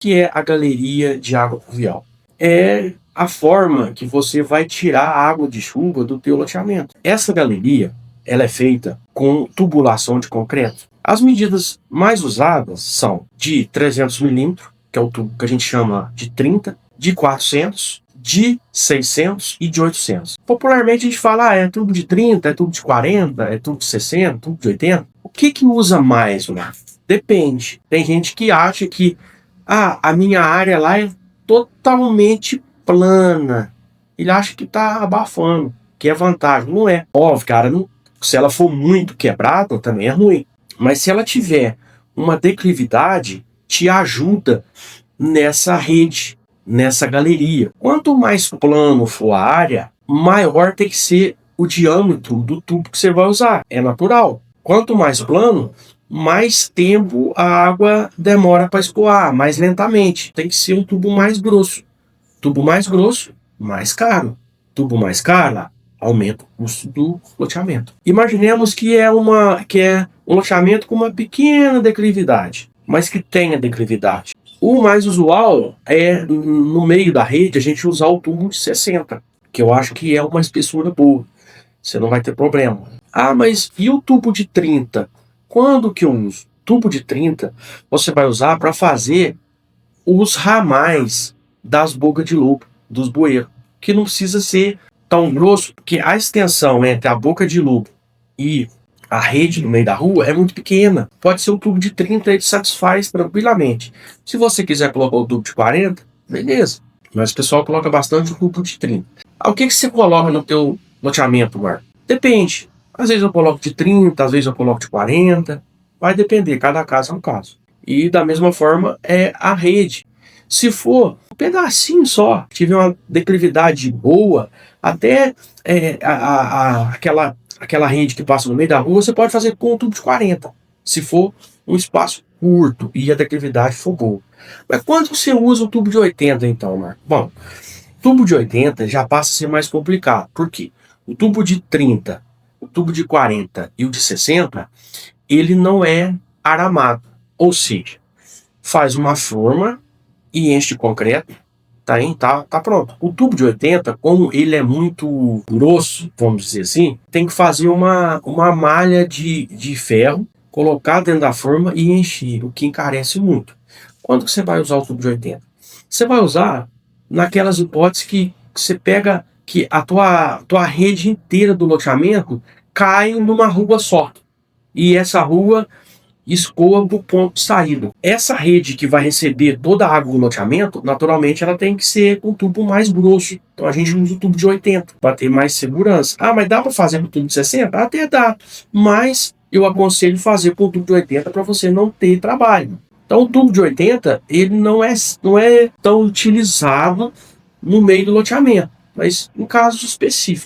Que é a galeria de água pluvial? É a forma que você vai tirar a água de chuva do teu loteamento. Essa galeria, ela é feita com tubulação de concreto. As medidas mais usadas são de 300 milímetros, que é o tubo que a gente chama de 30, de 400, de 600 e de 800. Popularmente a gente fala, é tubo de 30, é tubo de 40, é tubo de 60, tubo de 80. O que usa mais, né? Depende. Tem gente que acha que a minha área lá é totalmente plana. Ele acha que tá abafando, que é vantagem. Não é. Óbvio, cara, não, se ela for muito quebrada, também é ruim. Mas se ela tiver uma declividade, te ajuda nessa rede, nessa galeria. Quanto mais plano for a área, maior tem que ser o diâmetro do tubo que você vai usar. É natural. Quanto mais plano, mais tempo a água demora para escoar, mais lentamente. Tem que ser um tubo mais grosso. Tubo mais grosso, mais caro. Tubo mais caro, aumenta o custo do loteamento. Imaginemos que é um loteamento com uma pequena declividade, mas que tenha declividade. O mais usual é, no meio da rede, a gente usar o tubo de 60, que eu acho que é uma espessura boa. Você não vai ter problema. Ah, mas e o tubo de 30? Quando que eu uso? Tubo de 30 você vai usar para fazer os ramais das bocas de lobo, dos bueiros, que não precisa ser tão grosso, porque a extensão entre a boca de lobo e a rede no meio da rua é muito pequena. Pode ser um tubo de 30 e te satisfaz tranquilamente. Se você quiser colocar o tubo de 40, beleza. Mas o pessoal coloca bastante o tubo de 30. O que você coloca no teu loteamento, Marco? Depende. Às vezes eu coloco de 30, às vezes eu coloco de 40. Vai depender, cada caso é um caso. E da mesma forma é a rede. Se for um pedacinho só, tiver uma declividade boa, até aquela rede que passa no meio da rua, você pode fazer com um tubo de 40, se for um espaço curto e a declividade for boa. Mas quando você usa o tubo de 80, então, Marco? Bom, tubo de 80 já passa a ser mais complicado. Por quê? O tubo de 30, o tubo de 40 e o de 60, ele não é aramado. Ou seja, faz uma forma e enche de concreto, tá pronto. O tubo de 80, como ele é muito grosso, vamos dizer assim, tem que fazer uma malha de ferro, colocar dentro da forma e encher, o que encarece muito. Quando que você vai usar o tubo de 80? Você vai usar naquelas hipóteses que você pega que a tua rede inteira do loteamento cai numa rua só. E essa rua escoa para o ponto de saída. Essa rede que vai receber toda a água do loteamento, naturalmente ela tem que ser com um tubo mais grosso. Então a gente usa o tubo de 80 para ter mais segurança. Ah, mas dá para fazer com o tubo de 60? Até dá. Mas eu aconselho fazer com o tubo de 80 para você não ter trabalho. Então o tubo de 80 ele não é tão utilizado no meio do loteamento, mas em casos específicos.